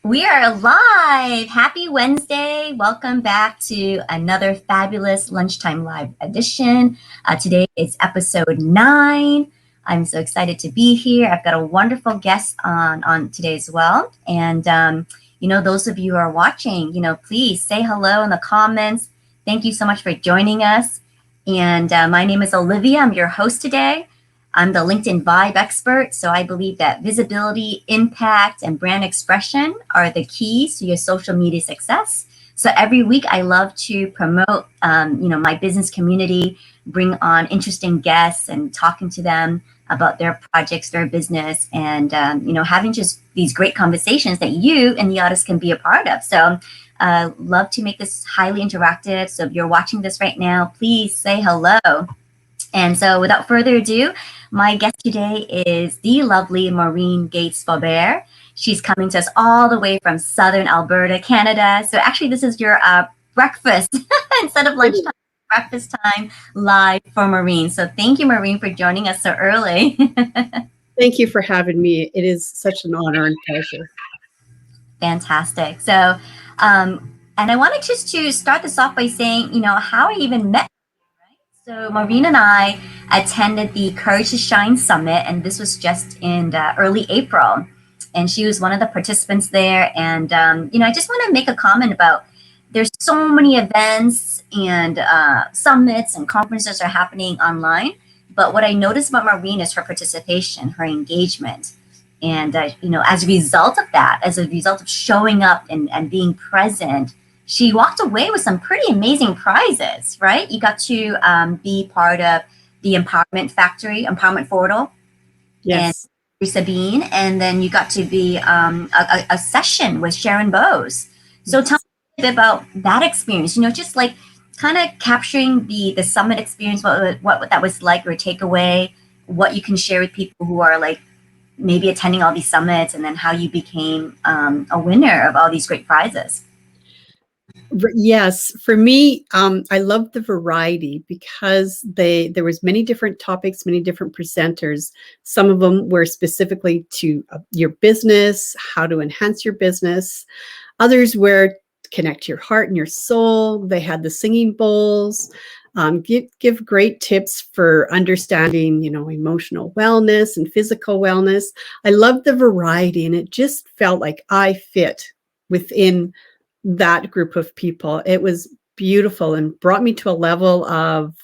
We are live. Happy Wednesday. Welcome back to another fabulous Lunchtime Live edition. Today is episode 9. I'm so excited to be here. I've got a wonderful guest on today as well. And, those of you who are watching, please say hello in the comments. Thank you so much for joining us. And my name is Olivia. I'm your host today. I'm the LinkedIn Vibe expert, so I believe that visibility, impact, and brand expression are the keys to your social media success. So every week, I love to promote, my business community, bring on interesting guests, and talking to them about their projects, their business, and having just these great conversations that you and the audience can be a part of. So, love to make this highly interactive. So if you're watching this right now, please say hello. And so without further ado, my guest today is the lovely Maureen Gaetz-Faubert. She's coming to us all the way from Southern Alberta, Canada. So actually, this is your breakfast instead of lunchtime, breakfast time live for Maureen. So thank you, Maureen, for joining us so early. Thank you for having me. It is such an honor and pleasure. Fantastic. So, and I wanted just to start this off by saying, how I even met. So Maureen and I attended the Courage to Shine Summit, and this was just in early April. And she was one of the participants there. And, I just want to make a comment about there's so many events and summits and conferences are happening online. But what I noticed about Maureen is her participation, her engagement. And, as a result of that, as a result of showing up and being present, she walked away with some pretty amazing prizes, right? You got to be part of the Empowerment Factory, Empowerment Portal. Yes. And Sabine, and then you got to be a session with Sharon Bowes. So Yes. Tell me a bit about that experience, just like kind of capturing the summit experience, what that was like, or takeaway, what you can share with people who are like maybe attending all these summits, and then how you became a winner of all these great prizes. Yes, for me, I love the variety because there was many different topics, many different presenters. Some of them were specifically to your business, how to enhance your business. Others were connect your heart and your soul. They had the singing bowls, give great tips for understanding, emotional wellness and physical wellness. I love the variety, and it just felt like I fit within that group of people. It was beautiful and brought me to a level of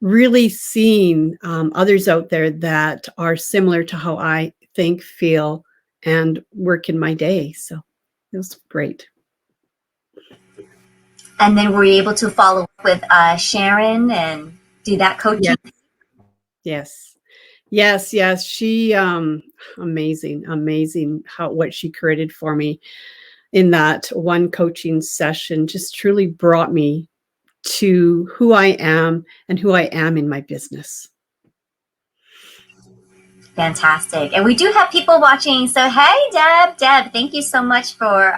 really seeing others out there that are similar to how I think, feel, and work in my day. So it was great. And then were you able to follow up with Sharon and do that coaching? Yes. She amazing what she created for me in that one coaching session just truly brought me to who I am and who I am in my business. Fantastic. And we do have people watching. So, hey, Deb, thank you so much for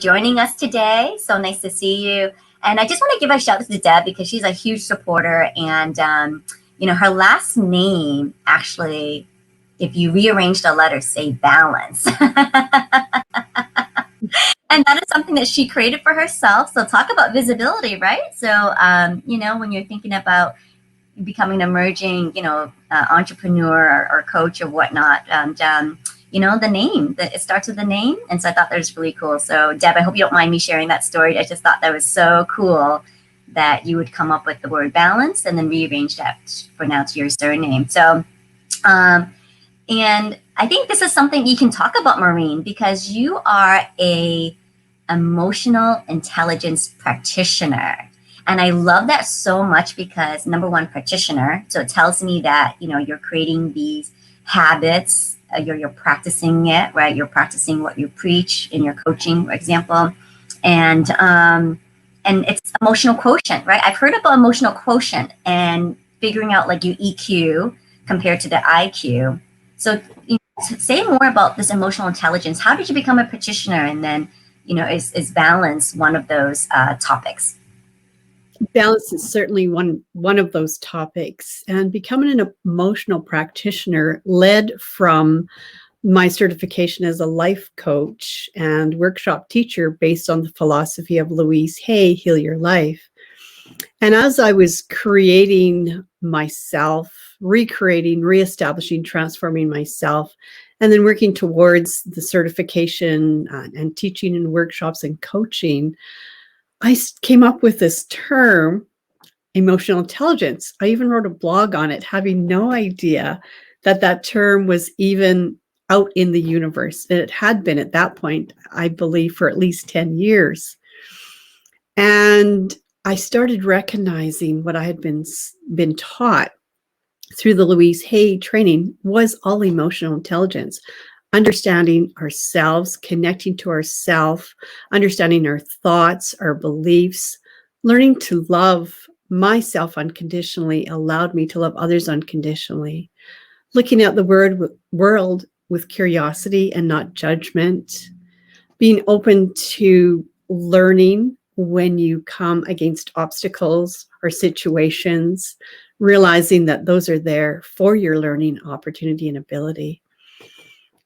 joining us today. So nice to see you. And I just want to give a shout out to Deb because she's a huge supporter. And, her last name, actually, if you rearrange the letters, say balance. And that is something that she created for herself. So talk about visibility, right? So, when you're thinking about becoming an emerging, entrepreneur or coach or whatnot, and, the name, it starts with the name. And so I thought that was really cool. So Deb, I hope you don't mind me sharing that story. I just thought that was so cool that you would come up with the word balance and then rearrange that for now to your surname. So, and I think this is something you can talk about, Maureen, because you are a emotional intelligence practitioner. And I love that so much because number one, practitioner. So it tells me that, you're creating these habits, you're practicing it, right? You're practicing what you preach in your coaching, for example. And it's emotional quotient, right? I've heard about emotional quotient and figuring out like your EQ compared to the IQ. So say more about this emotional intelligence. How did you become a practitioner? And then, is balance one of those topics? Balance is certainly one of those topics, and becoming an emotional practitioner led from my certification as a life coach and workshop teacher based on the philosophy of Louise Hay, Heal Your Life. And as I was creating myself, recreating, reestablishing, transforming myself, and then working towards the certification and teaching and workshops and coaching, I came up with this term, emotional intelligence. I even wrote a blog on it, having no idea that that term was even out in the universe. And it had been at that point, I believe, for at least 10 years. And I started recognizing what I had been taught through the Louise Hay training was all emotional intelligence, understanding ourselves, connecting to ourselves, understanding our thoughts, our beliefs, learning to love myself unconditionally allowed me to love others unconditionally, looking at the world with curiosity and not judgment, being open to learning when you come against obstacles or situations, realizing that those are there for your learning opportunity and ability.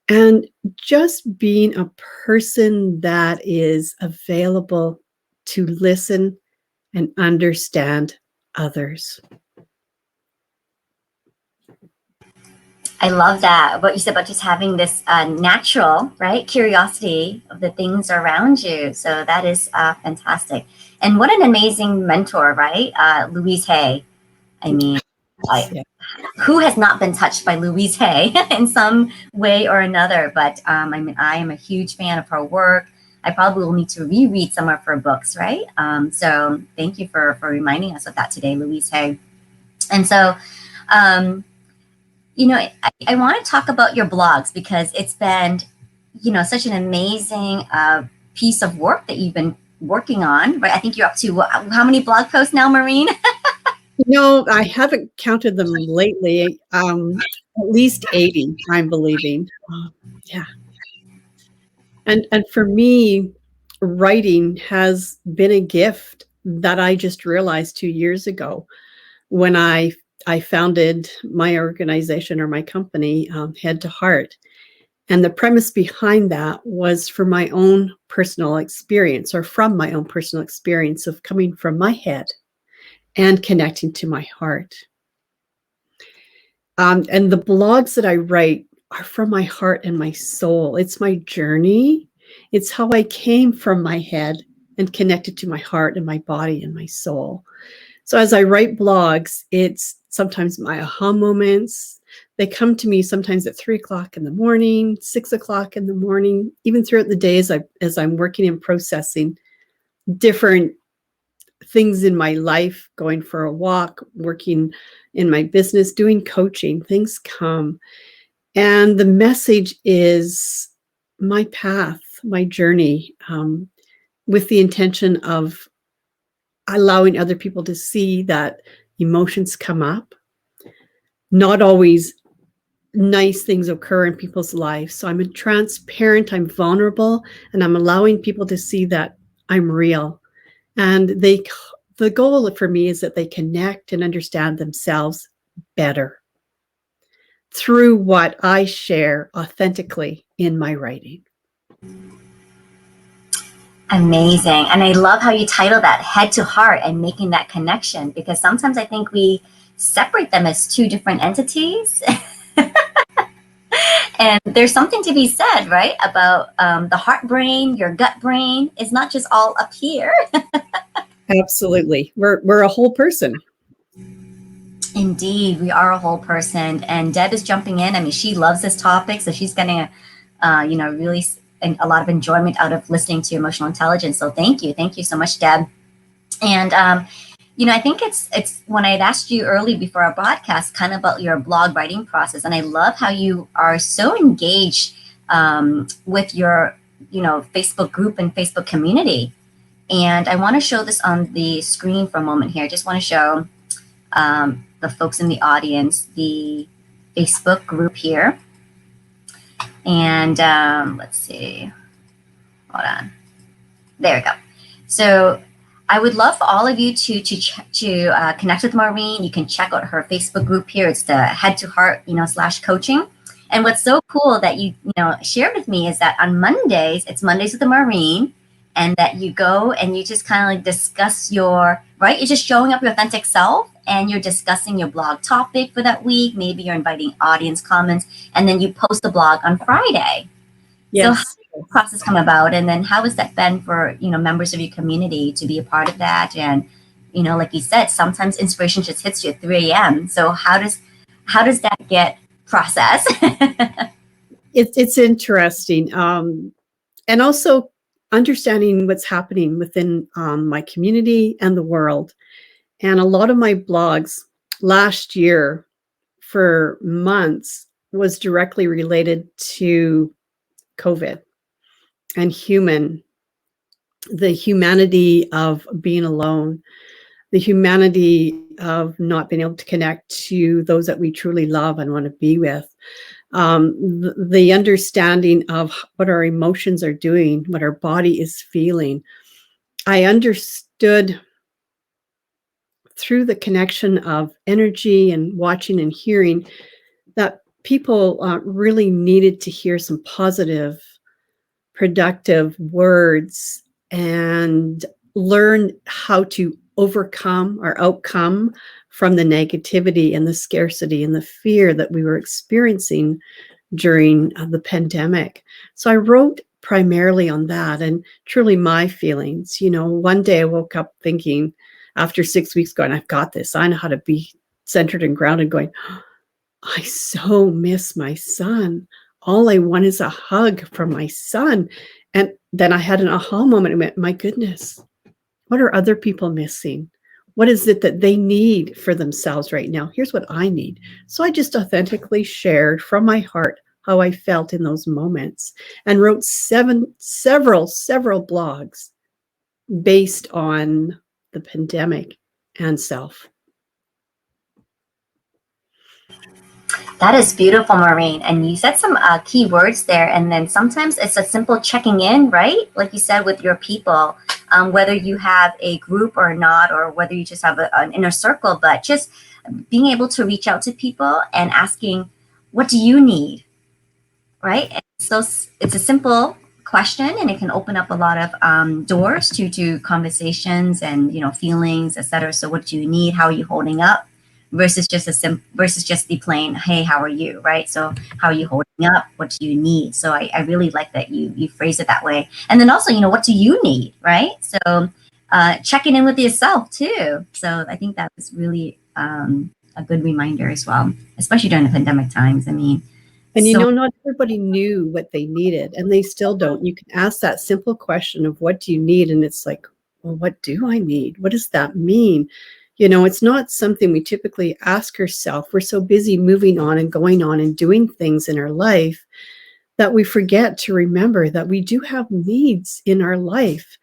And just being a person that is available to listen and understand others. I love that. What you said about just having this natural, right, curiosity of the things around you. So that is fantastic. And what an amazing mentor, right? Louise Hay. I mean, Yeah. who has not been touched by Louise Hay in some way or another? But I mean, I am a huge fan of her work. I probably will need to reread some of her books, right? So thank you for reminding us of that today, Louise Hay. And so, you know, I want to talk about your blogs because it's been, you know, such an amazing piece of work that you've been working on, right? I think you're up to how many blog posts now, Maureen? No, I haven't counted them lately. At least 80, I'm believing. Yeah. And for me, writing has been a gift that I just realized 2 years ago when I founded my organization or my company, Head to Heart. And the premise behind that was for my own personal experience, or from my own personal experience of coming from my head and connecting to my heart. And the blogs that I write are from my heart and my soul. It's my journey. It's how I came from my head and connected to my heart and my body and my soul. So as I write blogs, it's sometimes my aha moments. They come to me sometimes at 3 o'clock in the morning, 6 o'clock in the morning, even throughout the day as I'm working and processing different things in my life, going for a walk, working in my business, doing coaching, things come. And the message is my path, my journey, with the intention of allowing other people to see that emotions come up. Not always nice things occur in people's lives. So I'm transparent, I'm vulnerable, and I'm allowing people to see that I'm real. And the goal for me is that they connect and understand themselves better through what I share authentically in my writing. Amazing. And I love how you title that Head to Heart and making that connection, because sometimes I think we separate them as two different entities. And there's something to be said, right, about the heart brain, your gut brain is not just all up here. Absolutely. We're a whole person. Indeed, we are a whole person. And Deb is jumping in. I mean, she loves this topic, so she's getting really a lot of enjoyment out of listening to emotional intelligence. So thank you so much, Deb. And I think it's when I had asked you early before our broadcast, kind of about your blog writing process, and I love how you are so engaged with your Facebook group and Facebook community. And I want to show this on the screen for a moment here. I just want to show the folks in the audience the Facebook group here. And let's see, hold on. There we go. So I would love for all of you to connect with Maureen. You can check out her Facebook group here. It's the Head to Heart, /coaching. And what's so cool that you shared with me is that on Mondays, it's Mondays with the Maureen, and that you go and you just kind of like discuss your, right? You're just showing up your authentic self and you're discussing your blog topic for that week. Maybe you're inviting audience comments, and then you post the blog on Friday. Yes. So how did the process come about? And then how has that been for, members of your community to be a part of that? And, like you said, sometimes inspiration just hits you at 3 a.m. So how does that get processed? It's interesting. And also understanding what's happening within my community and the world. And a lot of my blogs last year for months was directly related to COVID and the humanity of being alone, the humanity of not being able to connect to those that we truly love and want to be with. The understanding of what our emotions are doing, what our body is feeling. I understood through the connection of energy and watching and hearing that people really needed to hear some positive, productive words and learn how to overcome or outcome from the negativity and the scarcity and the fear that we were experiencing during the pandemic. So I wrote primarily on that and truly my feelings. One day I woke up thinking, after 6 weeks going, I've got this. I know how to be centered and grounded, going, I so miss my son. All I want is a hug from my son. And then I had an aha moment and went, my goodness, what are other people missing? What is it that they need for themselves right now? Here's what I need. So I just authentically shared from my heart how I felt in those moments and wrote several blogs based on the pandemic and self. That is beautiful, Maureen. And you said some key words there. And then sometimes it's a simple checking in, right? Like you said, with your people, whether you have a group or not, or whether you just have an inner circle, but just being able to reach out to people and asking, what do you need? Right? And so it's a simple question, and it can open up a lot of doors to conversations and feelings, etc. So what do you need? How are you holding up? Versus just the plain, hey, how are you? Right? So how are you holding up? What do you need? So I really like that you phrase it that way. And then also, what do you need? Right? So checking in with yourself too. So I think that was really a good reminder as well, especially during the pandemic times. I mean, and not everybody knew what they needed, and they still don't. You can ask that simple question of what do you need? And it's like, well, what do I need? What does that mean? It's not something we typically ask ourselves. We're so busy moving on and going on and doing things in our life that we forget to remember that we do have needs in our life.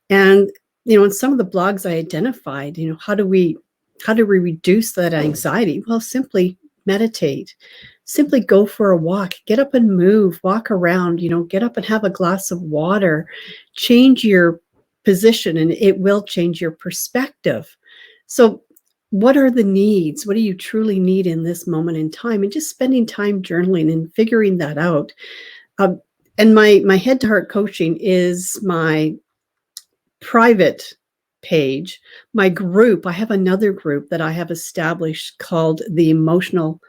And, in some of the blogs I identified, how do we reduce that anxiety? Well, simply meditate. Simply go for a walk, get up and move, walk around, get up and have a glass of water, change your position, and it will change your perspective. So what are the needs? What do you truly need in this moment in time? And just spending time journaling and figuring that out. And my head to heart coaching is my private page. My group, I have another group that I have established called the Emotional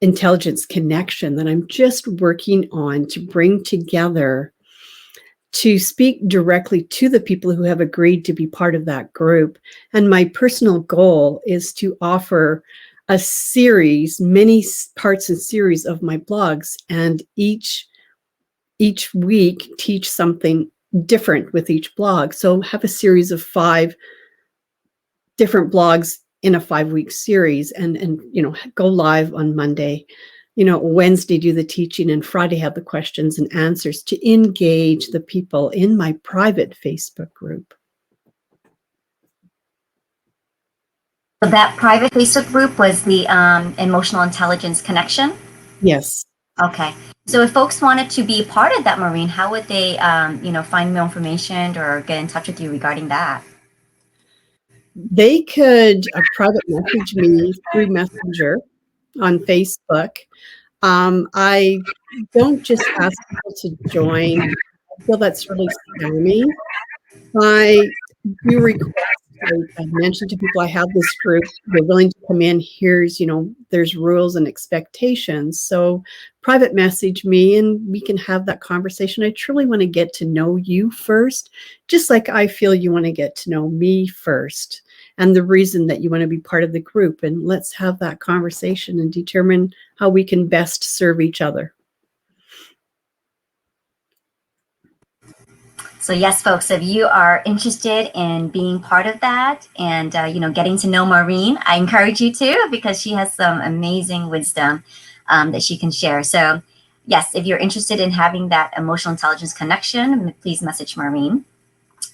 Intelligence Connection that I'm just working on to bring together to speak directly to the people who have agreed to be part of that group. And my personal goal is to offer a series, many parts and series of my blogs, and each week teach something different with each blog. So have a series of 5 different blogs in a 5-week series and go live on Monday. Wednesday do the teaching, and Friday have the questions and answers to engage the people in my private Facebook group. So that private Facebook group was the Emotional Intelligence Connection? Yes. Okay. So if folks wanted to be part of that, Maureen, how would they, find more information or get in touch with you regarding that? They could private message me through Messenger on Facebook. I don't just ask people to join. I feel that's really scammy. I do request, I mentioned to people, I have this group, they're willing to come in. Here's, there's rules and expectations. So private message me and we can have that conversation. I truly want to get to know you first, just like I feel you want to get to know me first and the reason that you want to be part of the group. And let's have that conversation and determine how we can best serve each other. So yes, folks, if you are interested in being part of that and, getting to know Maureen, I encourage you to, because she has some amazing wisdom that she can share. So yes, if you're interested in having that emotional intelligence connection, please message Maureen.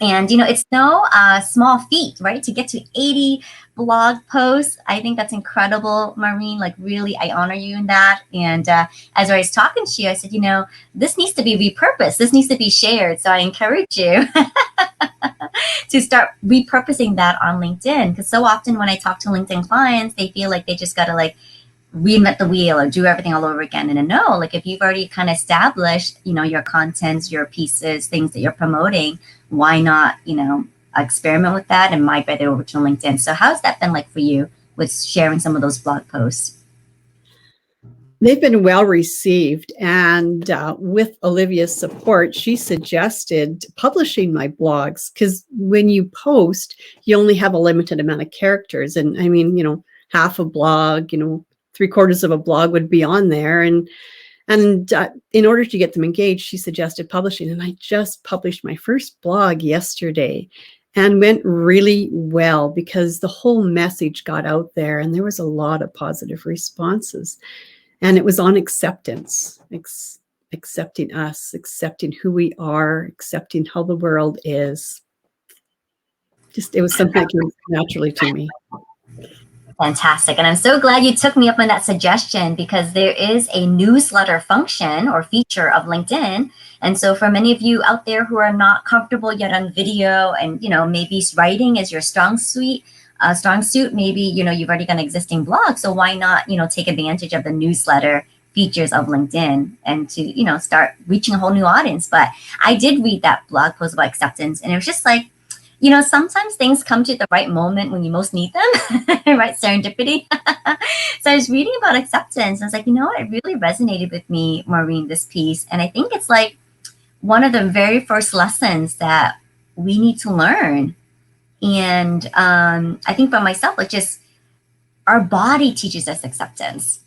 And, it's no small feat, right? To get to 80 blog posts. I think that's incredible, Maureen. Like, really, I honor you in that. And as I was talking to you, I said, this needs to be repurposed. This needs to be shared. So I encourage you to start repurposing that on LinkedIn. Because so often when I talk to LinkedIn clients, they feel like they just got to reinvent the wheel or do everything all over again. And no, if you've already kind of established, your contents, your pieces, things that you're promoting, why not, experiment with that and migrate it over to LinkedIn. So how's that been like for you with sharing some of those blog posts? They've been well received. And with Olivia's support, she suggested publishing my blogs, because when you post, you only have a limited amount of characters. And I mean, half a blog, 3/4 of a blog would be on there. And in order to get them engaged, she suggested publishing. And I just published my first blog yesterday and went really well because the whole message got out there and there was a lot of positive responses. And it was on acceptance, accepting us, accepting who we are, accepting how the world is. It was something that came naturally to me. Fantastic. And I'm so glad you took me up on that suggestion, because there is a newsletter function or feature of LinkedIn. And so for many of you out there who are not comfortable yet on video and, maybe writing is your strong suit, maybe, you've already got an existing blog. So why not, take advantage of the newsletter features of LinkedIn and to, start reaching a whole new audience. But I did read that blog post about acceptance, and it was just like, sometimes things come to the right moment when you most need them, right? Serendipity. So I was reading about acceptance. And I was like, it really resonated with me, Maureen, this piece. And I think it's like one of the very first lessons that we need to learn. And I think for myself, just our body teaches us acceptance.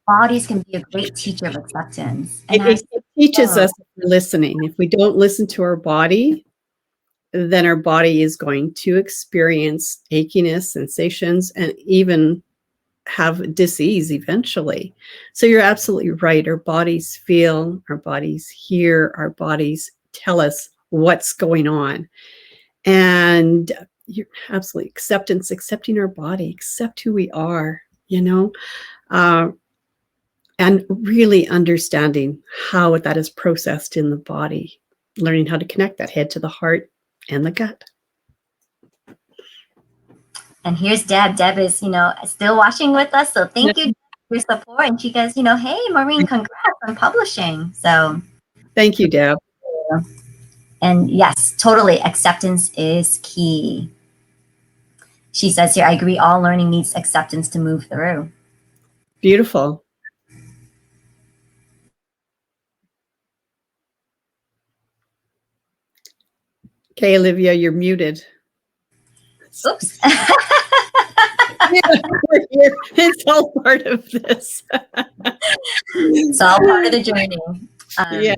Bodies can be a great teacher of acceptance. And it teaches us if we're listening. If we don't listen to our body, then our body is going to experience achiness, sensations, and even have disease eventually. So you're absolutely right. Our bodies feel, our bodies hear, our bodies tell us what's going on. And you're absolutely accepting our body, accept who we are, and really understanding how that is processed in the body, learning how to connect that head to the heart and the gut. And here's Deb. Deb is, still watching with us. So thank you for your support. And she goes, hey, Maureen, congrats on publishing. So thank you, Deb. And yes, totally. Acceptance is key. She says here, I agree. All learning needs acceptance to move through. Beautiful. Okay, Olivia, you're muted. Oops. It's all part of this. It's all part of the journey. Yeah.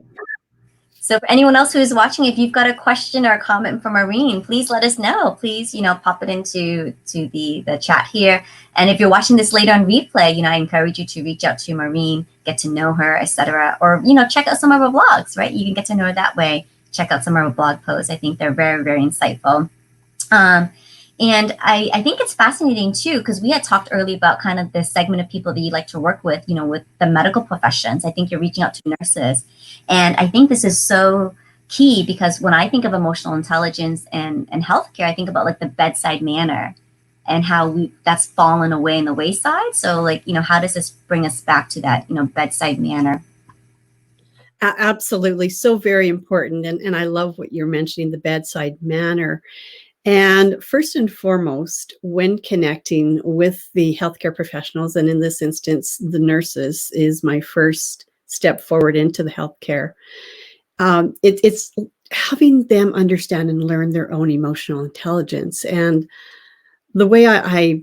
So for anyone else who is watching, if you've got a question or a comment from Maureen, please let us know. Please, pop it into the chat here. And if you're watching this later on replay, I encourage you to reach out to Maureen, get to know her, etc. Or, check out some of her blogs, right? You can get to know her that way. Check out some of her blog posts. I think they're very, very insightful. And I think it's fascinating too, because we had talked earlier about kind of this segment of people that you like to work with, with the medical professions. I think you're reaching out to nurses. And I think this is so key, because when I think of emotional intelligence and healthcare, I think about the bedside manner, and how that's fallen away in the wayside. So like, how does this bring us back to that, bedside manner? Absolutely. So very important. And I love what you're mentioning, the bedside manner. And first and foremost, when connecting with the healthcare professionals, and in this instance, the nurses is my first step forward into the healthcare. It's having them understand and learn their own emotional intelligence. And the way I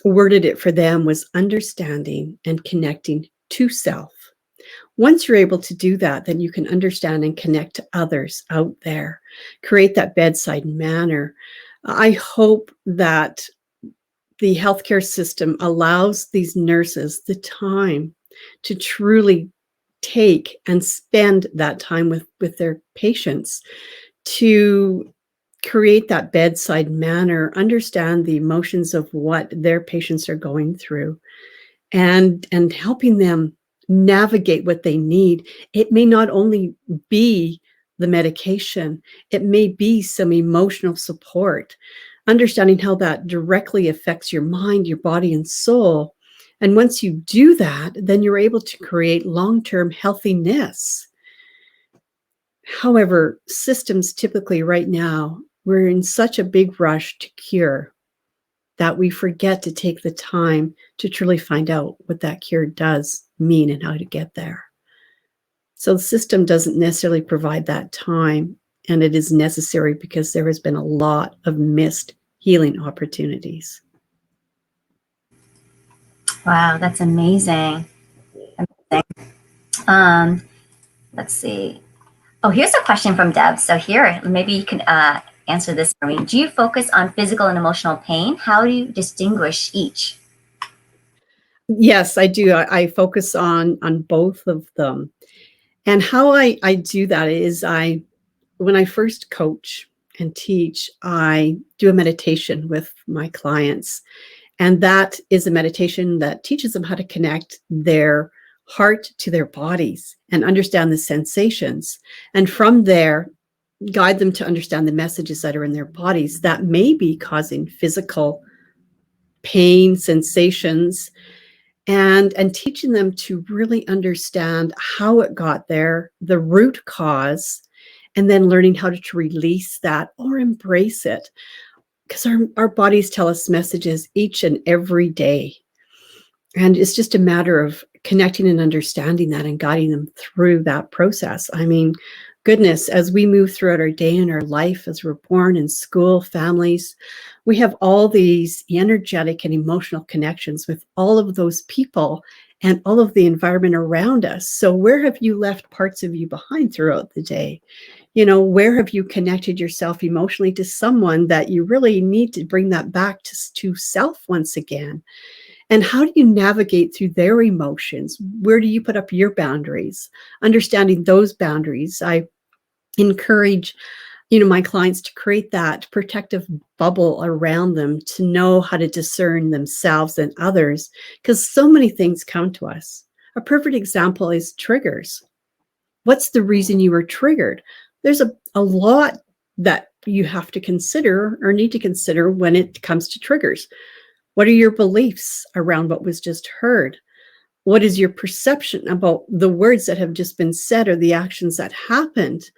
worded it for them was understanding and connecting to self. Once you're able to do that, then you can understand and connect to others out there, create that bedside manner. I hope that the healthcare system allows these nurses the time to truly take and spend that time with their patients, to create that bedside manner, understand the emotions of what their patients are going through, and helping them navigate what they need. It may not only be the medication, it may be some emotional support, understanding how that directly affects your mind, your body, and soul. And once you do that, then you're able to create long-term healthiness. However, systems typically right now, we're in such a big rush to cure that we forget to take the time to truly find out what that cure does mean and how to get there. So the system doesn't necessarily provide that time, and it is necessary because there has been a lot of missed healing opportunities. Wow, that's amazing. Let's see. Oh, here's a question from Deb. So here, maybe you can answer this for me. Do you focus on physical and emotional pain? How do you distinguish each? Yes, I do. I focus on both of them. And how I do that is when I first coach and teach, I do a meditation with my clients. And that is a meditation that teaches them how to connect their heart to their bodies and understand the sensations. And from there, guide them to understand the messages that are in their bodies that may be causing physical pain, sensations, and teaching them to really understand how it got there, the root cause, and then learning how to release that or embrace it. Because our bodies tell us messages each and every day. And it's just a matter of connecting and understanding that and guiding them through that process. I mean, goodness, as we move throughout our day and our life, as we're born in school, families, we have all these energetic and emotional connections with all of those people and all of the environment around us. So where have you left parts of you behind throughout the day? Where have you connected yourself emotionally to someone that you really need to bring that back to self once again? And how do you navigate through their emotions? Where do you put up your boundaries? Understanding those boundaries, I encourage my clients to create that protective bubble around them, to know how to discern themselves and others, because so many things come to us. A perfect example is triggers. What's the reason you were triggered? There's a lot that you have to consider or need to consider when it comes to triggers. What are your beliefs around what was just heard? What is your perception about the words that have just been said or the actions that happened?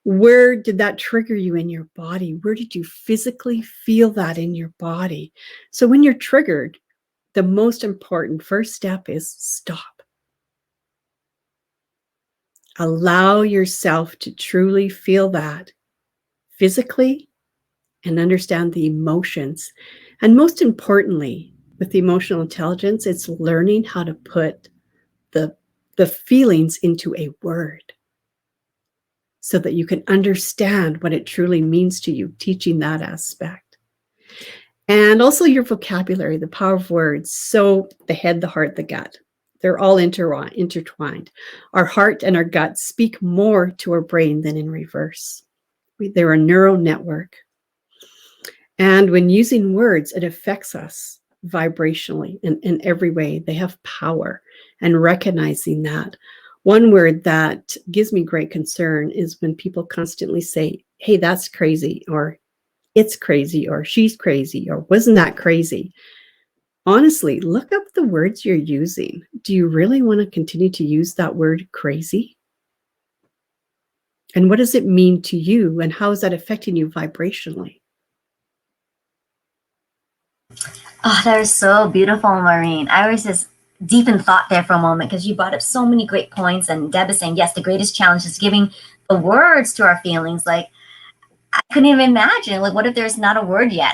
Where did that trigger you in your body? Where did you physically feel that in your body? So when you're triggered, the most important first step is stop. Allow yourself to truly feel that physically and understand the emotions. And most importantly, with the emotional intelligence, it's learning how to put the feelings into a word so that you can understand what it truly means to you, teaching that aspect. And also your vocabulary, the power of words. So the head, the heart, the gut, they're all intertwined. Our heart and our gut speak more to our brain than in reverse. They're a neural network. And when using words, it affects us vibrationally in every way. They have power, and recognizing that. One word that gives me great concern is when people constantly say, hey, that's crazy, or it's crazy, or she's crazy, or wasn't that crazy? Honestly, look up the words you're using. Do you really want to continue to use that word crazy? And what does it mean to you? And how is that affecting you vibrationally? Oh, that is so beautiful, Maureen. I was just deep in thought there for a moment because you brought up so many great points. And Deb is saying, yes, the greatest challenge is giving the words to our feelings. Like, I couldn't even imagine, like, what if there's not a word yet,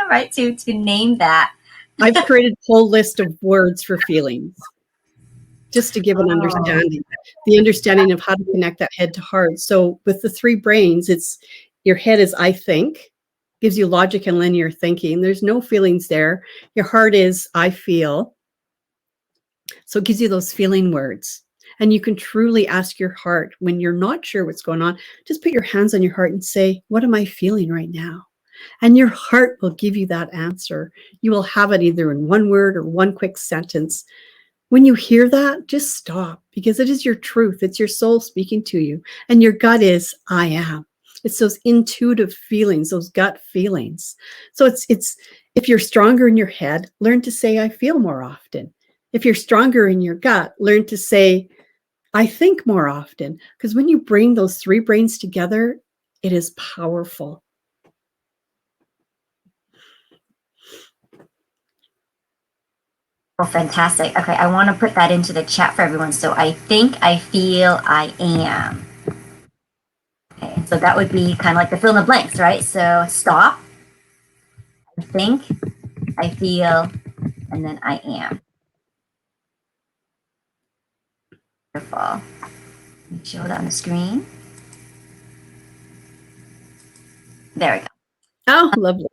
right? To name that. I've created a whole list of words for feelings just to give an understanding, the understanding of how to connect that head to heart. So with the three brains, it's your head is I think, gives you logic and linear thinking. There's no feelings there. Your heart is I feel. So it gives you those feeling words. And you can truly ask your heart when you're not sure what's going on, just put your hands on your heart and say, what am I feeling right now? And your heart will give you that answer. You will have it either in one word or one quick sentence. When you hear that, just stop, because it is your truth. It's your soul speaking to you. And your gut is, I am. It's those intuitive feelings, those gut feelings. So it's if you're stronger in your head, learn to say, I feel more often. If you're stronger in your gut, learn to say, I think more often. Because when you bring those three brains together, it is powerful. Oh, fantastic. Okay, I want to put that into the chat for everyone. So I think, I feel, I am. Okay, so that would be kind of like the fill in the blanks, right? So stop, I think, I feel, and then I am. Wonderful. Let me show that on the screen. There we go. Oh, lovely.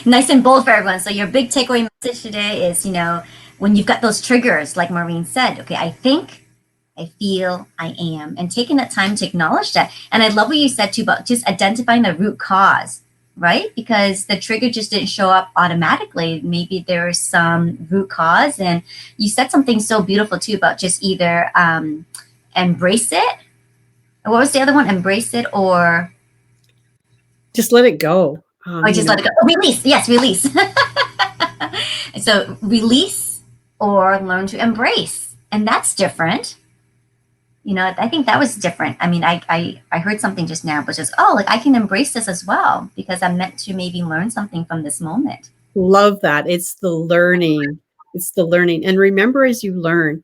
Nice and bold for everyone. So your big takeaway message today is, when you've got those triggers, like Maureen said, okay, I think, I feel, I am, and taking that time to acknowledge that. And I love what you said too about just identifying the root cause, right? Because the trigger just didn't show up automatically. Maybe there's some root cause. And you said something so beautiful too about just either embrace it. What was the other one? Embrace it or just let it go. just let it go. Oh, release. Yes, release. So release or learn to embrace. And that's different. I think that was different. I mean, I heard something just now, but just, like I can embrace this as well because I'm meant to maybe learn something from this moment. Love that. It's the learning. It's the learning. And remember, as you learn,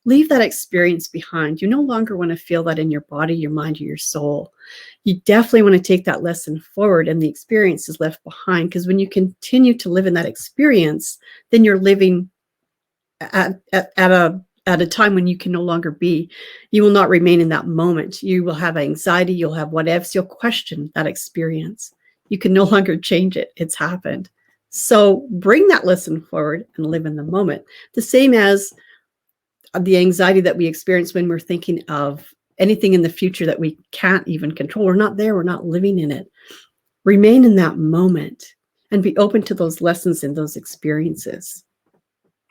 leave that experience behind. You no longer want to feel that in your body, your mind, or your soul. You definitely want to take that lesson forward and the experience is left behind, because when you continue to live in that experience, then you're living at a time when you can no longer be. You will not remain in that moment. You will have anxiety. You'll have whatever. You'll question that experience. You can no longer change it. It's happened. So bring that lesson forward and live in the moment. The same as the anxiety that we experience when we're thinking of anything in the future that we can't even control. We're not there. We're not living in it. Remain in that moment and be open to those lessons and those experiences.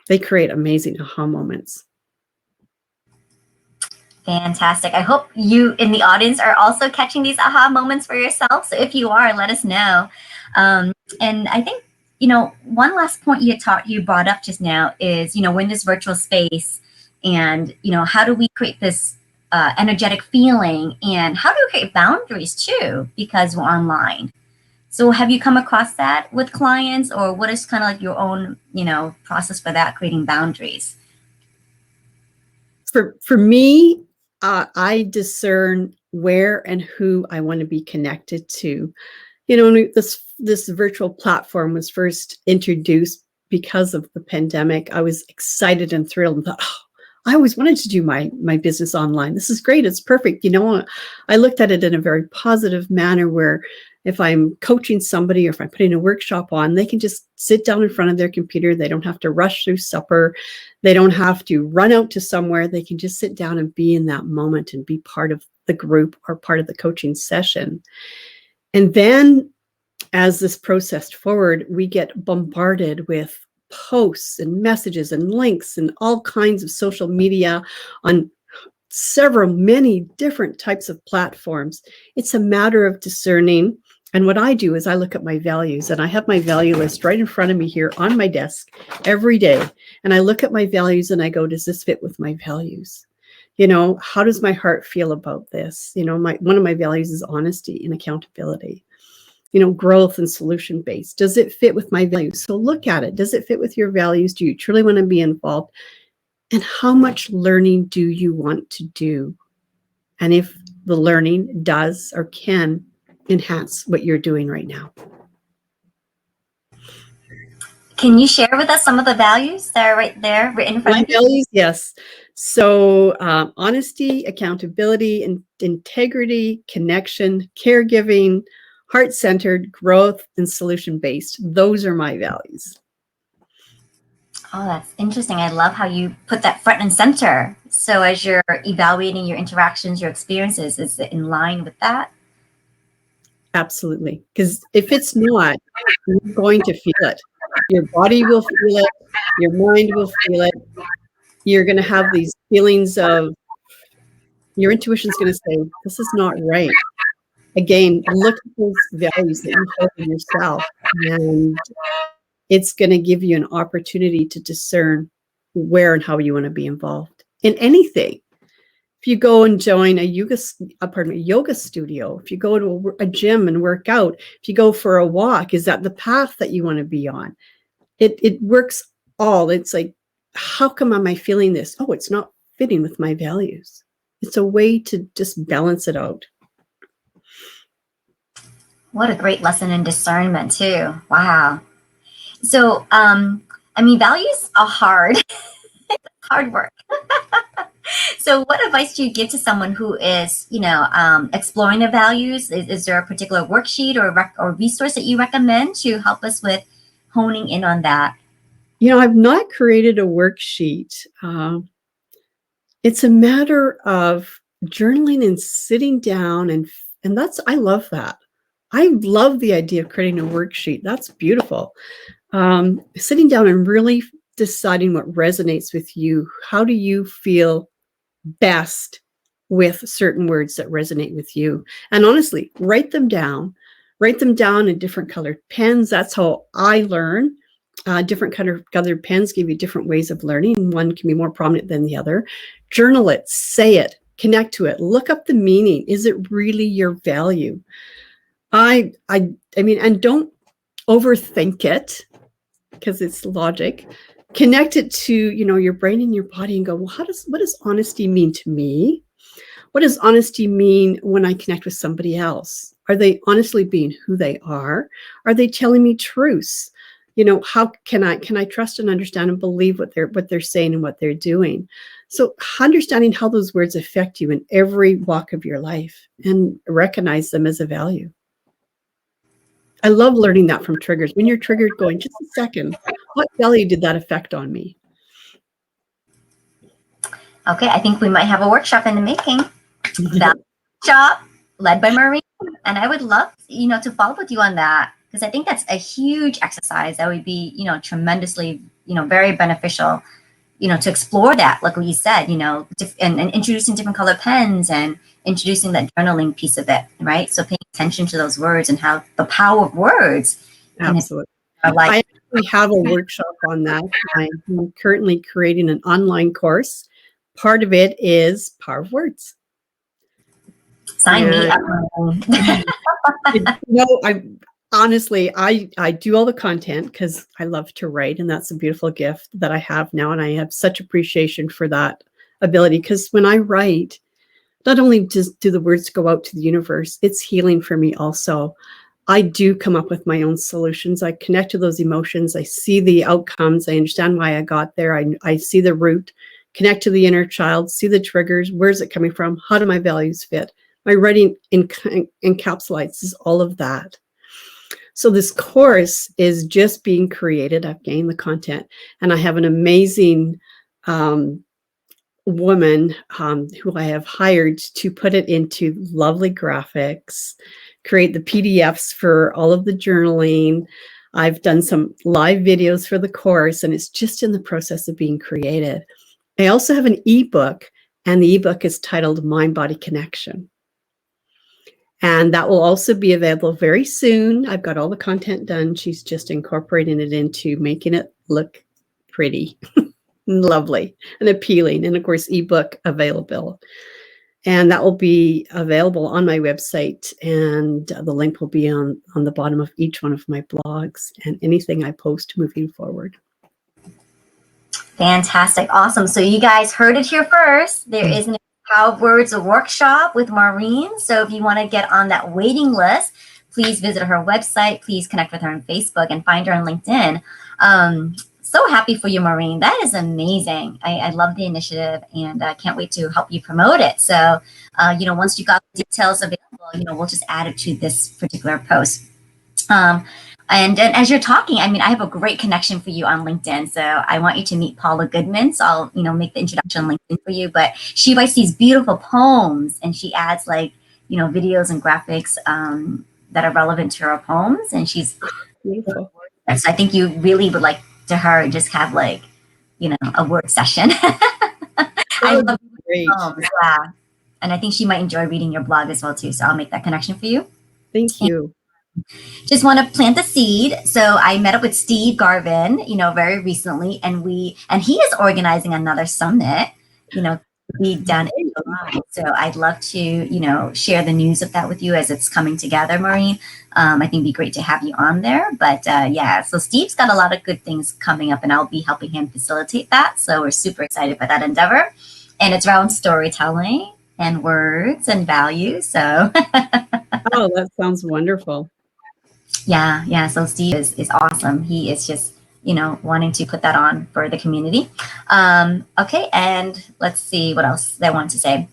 They create amazing aha moments. Fantastic. I hope you in the audience are also catching these aha moments for yourself. So if you are, let us know. And I think, one last point you brought up just now is, we're in this virtual space and, how do we create this energetic feeling, and how do we create boundaries too, because we're online. So have you come across that with clients, or what is kind of like your own, process for that, creating boundaries? For me, I discern where and who I want to be connected to. When this virtual platform was first introduced because of the pandemic, I was excited and thrilled and thought, I always wanted to do my business online. This is great. It's perfect. I looked at it in a very positive manner where if I'm coaching somebody or if I'm putting a workshop on, they can just sit down in front of their computer. They don't have to rush through supper. They don't have to run out to somewhere. They can just sit down and be in that moment and be part of the group or part of the coaching session. And then as this processed forward, we get bombarded with posts and messages and links and all kinds of social media on many different types of platforms. It's a matter of discerning. And what I do is I look at my values, and I have my value list right in front of me here on my desk every day. And I look at my values and I go, does this fit with my values? You know, how does my heart feel about this? You know, one of my values is honesty and accountability. You know, growth and solution based. Does it fit with my values? So look at it. Does it fit with your values? Do you truly want to be involved? And how much learning do you want to do? And if the learning does or can enhance what you're doing right now. Can you share with us some of the values that are right there written in front of you? Values, yes. So honesty, accountability, integrity, connection, caregiving, heart-centered, growth, and solution-based. Those are my values. Oh, that's interesting. I love how you put that front and center. So as you're evaluating your interactions, your experiences, is it in line with that? Absolutely. Because if it's not, you're going to feel it. Your body will feel it. Your mind will feel it. You're going to have these feelings of, your intuition's going to say, this is not right. Again, look at those values that you hold in yourself, and it's going to give you an opportunity to discern where and how you want to be involved in anything. If you go and join a yoga studio, if you go to a gym and work out, if you go for a walk, is that the path that you want to be on? It works all. It's like, how come am I feeling this? Oh, it's not fitting with my values. It's a way to just balance it out. What a great lesson in discernment too. Wow. So, I mean, values are hard. It's hard work. So what advice do you give to someone who is, exploring their values? Is there a particular worksheet or resource that you recommend to help us with honing in on that? You know, I've not created a worksheet. It's a matter of journaling and sitting down, and I love that. I love the idea of creating a worksheet. That's beautiful. Sitting down and really deciding what resonates with you. How do you feel best with certain words that resonate with you? And honestly, write them down in different colored pens. That's how I learn. Different colored pens give you different ways of learning. One can be more prominent than the other. Journal it, say it, connect to it, look up the meaning. Is it really your value? I mean, and don't overthink it, because it's logic. Connect it to, your brain and your body, and go, well, what does honesty mean to me? What does honesty mean when I connect with somebody else? Are they honestly being who they are? Are they telling me truths? How can I trust and understand and believe what they're saying and what they're doing? So understanding how those words affect you in every walk of your life, and recognize them as a value. I love learning that from triggers. When you're triggered, going, just a second, what value did that affect on me? Okay, I think we might have a workshop in the making. Value workshop led by Maureen. And I would love, to follow up with you on that, because I think that's a huge exercise that would be, tremendously, very beneficial, to explore that, like what you said, and introducing different color pens and introducing that journaling piece of it, right? So paying attention to those words and how the power of words. Absolutely. I actually have a workshop on that. I'm currently creating an online course. Part of it is Power of Words. Sign me up. Honestly, I do all the content because I love to write, and that's a beautiful gift that I have now. And I have such appreciation for that ability, because when I write, not only do the words go out to the universe, it's healing for me also. I do come up with my own solutions. I connect to those emotions. I see the outcomes. I understand why I got there. I see the root, connect to the inner child, see the triggers. Where's it coming from? How do my values fit? My writing encapsulates all of that. So this course is just being created. I've gained the content, and I have an amazing woman who I have hired to put it into lovely graphics, create the PDFs for all of the journaling. I've done some live videos for the course, and it's just in the process of being created. I also have an ebook, And the ebook is titled Mind Body Connection. And that will also be available very soon. I've got all the content done. She's just incorporating it into making it look pretty, lovely, and appealing. And of course, ebook available. And that will be available on my website. And the link will be on the bottom of each one of my blogs and anything I post moving forward. Fantastic. Awesome. So you guys heard it here first. There is an Power of Words workshop with Maureen. So if you want to get on that waiting list, please visit her website. Please connect with her on Facebook and find her on LinkedIn. So happy for you, Maureen. That is amazing. I love the initiative, and I can't wait to help you promote it. So, once you got the details available, we'll just add it to this particular post. And then as you're talking, I have a great connection for you on LinkedIn. So I want you to meet Paula Goodman. So I'll, make the introduction on LinkedIn for you. But she writes these beautiful poems, and she adds videos and graphics that are relevant to her poems. And she's beautiful. So I think you really would like to her just have a word session. I love poems, yeah. And I think she might enjoy reading your blog as well too. So I'll make that connection for you. Thank you. Just want to plant the seed. So I met up with Steve Garvin, very recently, and he is organizing another summit, to be done in July. So I'd love to, share the news of that with you as it's coming together, Maureen. I think it'd be great to have you on there. But so Steve's got a lot of good things coming up, and I'll be helping him facilitate that. So we're super excited about that endeavor. And it's around storytelling and words and values. So oh, that sounds wonderful. Yeah. So Steve is awesome. He is just, wanting to put that on for the community. Okay. And let's see what else I want to say.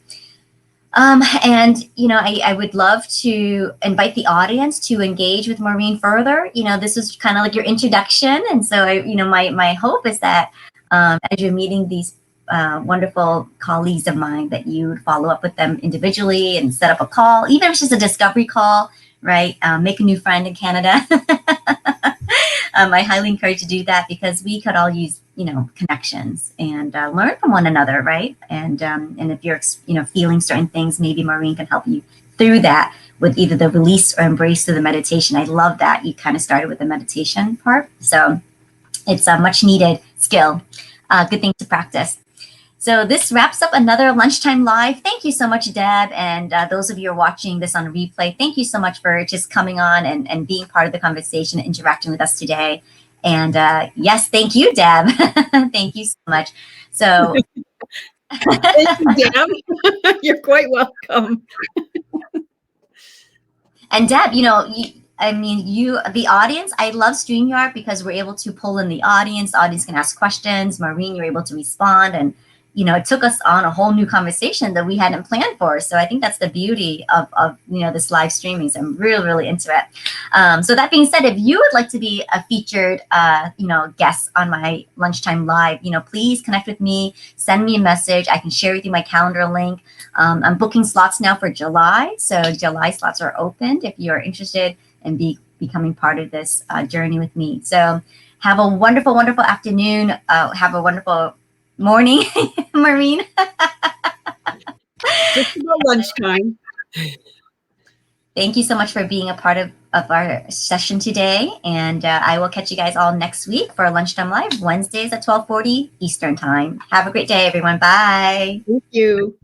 I would love to invite the audience to engage with Maureen further. This is kind of like your introduction. And so, my hope is that as you're meeting these wonderful colleagues of mine, that you would follow up with them individually and set up a call, even if it's just a discovery call. Right. Make a new friend in Canada. I highly encourage you to do that, because we could all use, connections and learn from one another. Right. And if you're, feeling certain things, maybe Maureen can help you through that with either the release or embrace through the meditation. I love that you kind of started with the meditation part. So it's a much needed skill. Good thing to practice. So this wraps up another Lunchtime Live. Thank you so much, Deb. And those of you who are watching this on replay, thank you so much for just coming on and being part of the conversation, interacting with us today. And yes, thank you, Deb. Thank you so much. So thank you, Deb. You're quite welcome. And Deb, the audience, I love StreamYard because we're able to pull in the audience. The audience can ask questions. Maureen, you're able to respond. And it took us on a whole new conversation that we hadn't planned for. So I think that's the beauty of this live streaming. So I'm really, really into it. So that being said, if you would like to be a featured, guest on my Lunchtime Live, please connect with me, send me a message. I can share with you my calendar link. I'm booking slots now for July. So July slots are opened if you're interested in becoming part of this journey with me. So have a wonderful, wonderful afternoon. Have a wonderful morning, Maureen. Just about lunchtime. Thank you so much for being a part of our session today. And I will catch you guys all next week for Lunchtime Live, Wednesdays at 12:40 Eastern Time. Have a great day, everyone. Bye. Thank you.